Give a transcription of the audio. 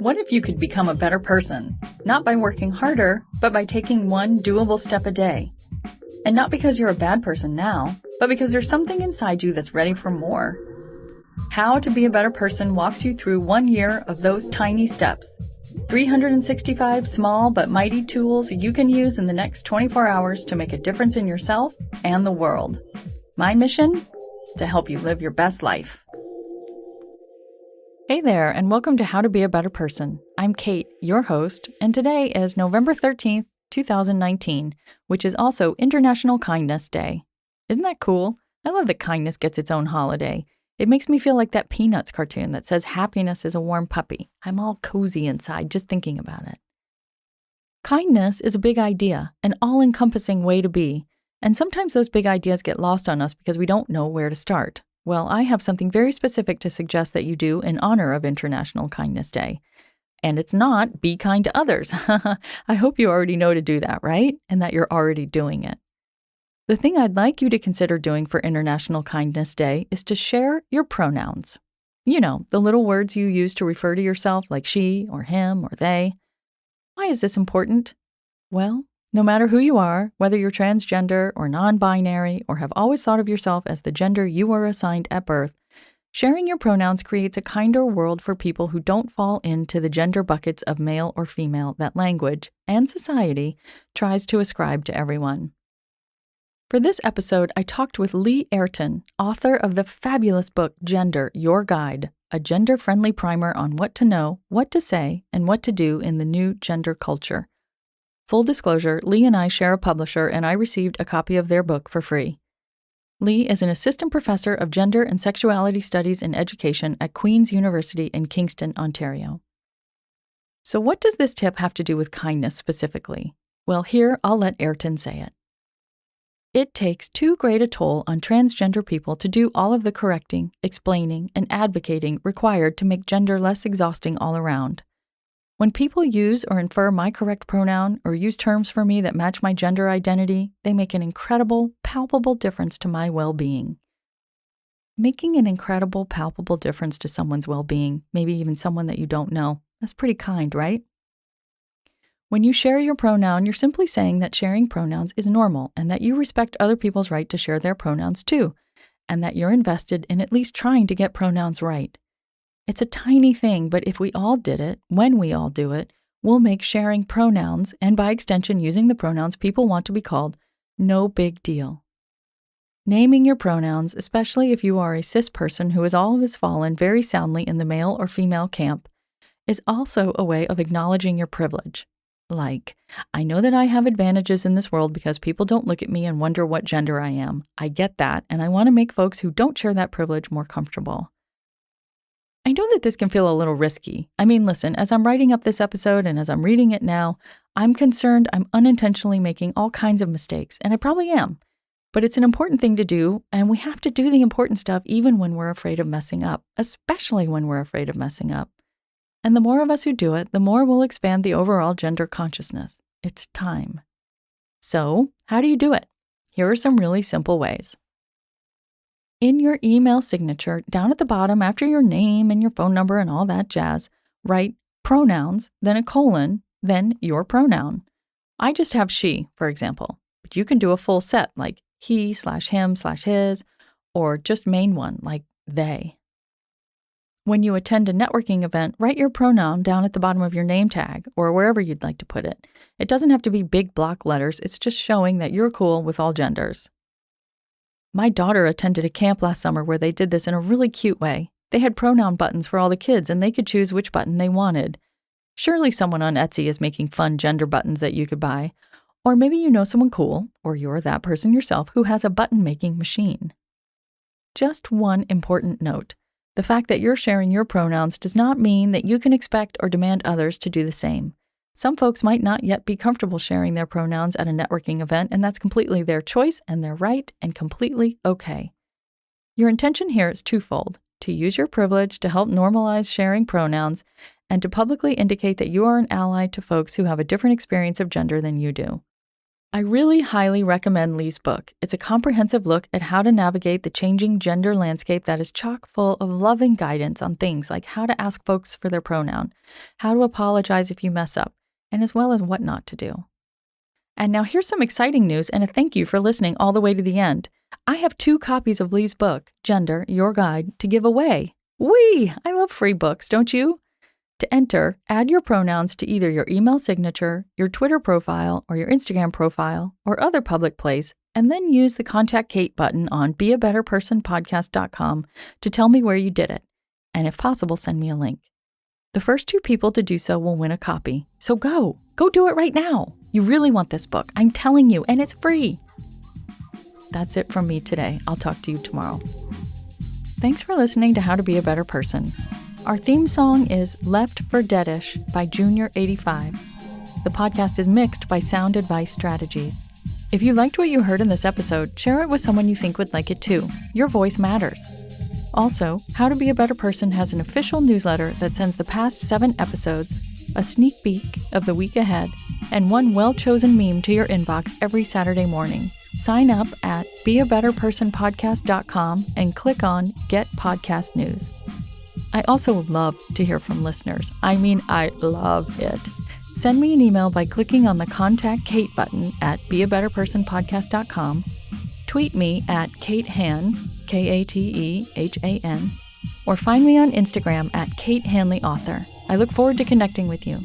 What if you could become a better person? Not by working harder, but by taking one doable step a day. And not because you're a bad person now, but because there's something inside you that's ready for more. How to Be a Better Person walks you through 1 year of those tiny steps. 365 small but mighty tools you can use in the next 24 hours to make a difference in yourself and the world. My mission? To help you live your best life. Hey there, and welcome to How to Be a Better Person. I'm Kate, your host, and today is November 13th, 2019, which is also International Kindness Day. Isn't that cool? I love that kindness gets its own holiday. It makes me feel like that Peanuts cartoon that says happiness is a warm puppy. I'm all cozy inside just thinking about it. Kindness is a big idea, an all-encompassing way to be, and sometimes those big ideas get lost on us because we don't know where to start. Well, I have something very specific to suggest that you do in honor of International Kindness Day. And it's not be kind to others. I hope you already know to do that, right? And that you're already doing it. The thing I'd like you to consider doing for International Kindness Day is to share your pronouns. You know, the little words you use to refer to yourself like she or him or they. Why is this important? Well, no matter who you are, whether you're transgender or non-binary or have always thought of yourself as the gender you were assigned at birth, sharing your pronouns creates a kinder world for people who don't fall into the gender buckets of male or female that language and society tries to ascribe to everyone. For this episode, I talked with Lee Ayrton, author of the fabulous book Gender, Your Guide, a gender-friendly primer on what to know, what to say, and what to do in the new gender culture. Full disclosure, Lee and I share a publisher, and I received a copy of their book for free. Lee is an assistant professor of gender and sexuality studies in education at Queen's University in Kingston, Ontario. So what does this tip have to do with kindness specifically? Well, here I'll let Ayrton say it. It takes too great a toll on transgender people to do all of the correcting, explaining, and advocating required to make gender less exhausting all around. When people use or infer my correct pronoun or use terms for me that match my gender identity, they make an incredible, palpable difference to my well-being. Making an incredible, palpable difference to someone's well-being, maybe even someone that you don't know, that's pretty kind, right? When you share your pronoun, you're simply saying that sharing pronouns is normal and that you respect other people's right to share their pronouns too, and that you're invested in at least trying to get pronouns right. It's a tiny thing, but if we all did it, when we all do it, we'll make sharing pronouns, and by extension using the pronouns people want to be called, no big deal. Naming your pronouns, especially if you are a cis person who has always fallen very soundly in the male or female camp, is also a way of acknowledging your privilege. Like, I know that I have advantages in this world because people don't look at me and wonder what gender I am. I get that, and I want to make folks who don't share that privilege more comfortable. I know that this can feel a little risky. I mean, listen, as I'm writing up this episode and as I'm reading it now, I'm concerned I'm unintentionally making all kinds of mistakes, and I probably am. But it's an important thing to do, and we have to do the important stuff even when we're afraid of messing up, especially when we're afraid of messing up. And the more of us who do it, the more we'll expand the overall gender consciousness. It's time. So, how do you do it? Here are some really simple ways. In your email signature, down at the bottom after your name and your phone number and all that jazz, write pronouns, then a colon, then your pronoun. I just have she, for example, but you can do a full set like he/him/his, or just main one like they. When you attend a networking event, write your pronoun down at the bottom of your name tag or wherever you'd like to put it. It doesn't have to be big block letters, it's just showing that you're cool with all genders. My daughter attended a camp last summer where they did this in a really cute way. They had pronoun buttons for all the kids and they could choose which button they wanted. Surely someone on Etsy is making fun gender buttons that you could buy. Or maybe you know someone cool, or you're that person yourself who has a button-making machine. Just one important note. The fact that you're sharing your pronouns does not mean that you can expect or demand others to do the same. Some folks might not yet be comfortable sharing their pronouns at a networking event, and that's completely their choice and their right and completely okay. Your intention here is twofold: to use your privilege to help normalize sharing pronouns and to publicly indicate that you are an ally to folks who have a different experience of gender than you do. I really highly recommend Lee's book. It's a comprehensive look at how to navigate the changing gender landscape that is chock full of loving guidance on things like how to ask folks for their pronoun, how to apologize if you mess up, and as well as what not to do. And now here's some exciting news and a thank you for listening all the way to the end. I have 2 copies of Lee's book, Gender, Your Guide, to give away. Whee! I love free books, don't you? To enter, add your pronouns to either your email signature, your Twitter profile, or your Instagram profile, or other public place, and then use the Contact Kate button on beabetterpersonpodcast.com to tell me where you did it. And if possible, send me a link. The first 2 people to do so will win a copy. So go do it right now. You really want this book. I'm telling you, and it's free. That's it from me today. I'll talk to you tomorrow. Thanks for listening to How to Be a Better Person. Our theme song is Left for Deadish by Junior85. The podcast is mixed by Sound Advice Strategies. If you liked what you heard in this episode, share it with someone you think would like it too. Your voice matters. Also, How to Be a Better Person has an official newsletter that sends the past 7 episodes, a sneak peek of the week ahead, and one well-chosen meme to your inbox every Saturday morning. Sign up at beabetterpersonpodcast.com and click on Get Podcast News. I also love to hear from listeners. I love it. Send me an email by clicking on the Contact Kate button at beabetterpersonpodcast.com. Tweet me at KateHan, Katehan, or find me on Instagram at Kate Hanley Author. I look forward to connecting with you.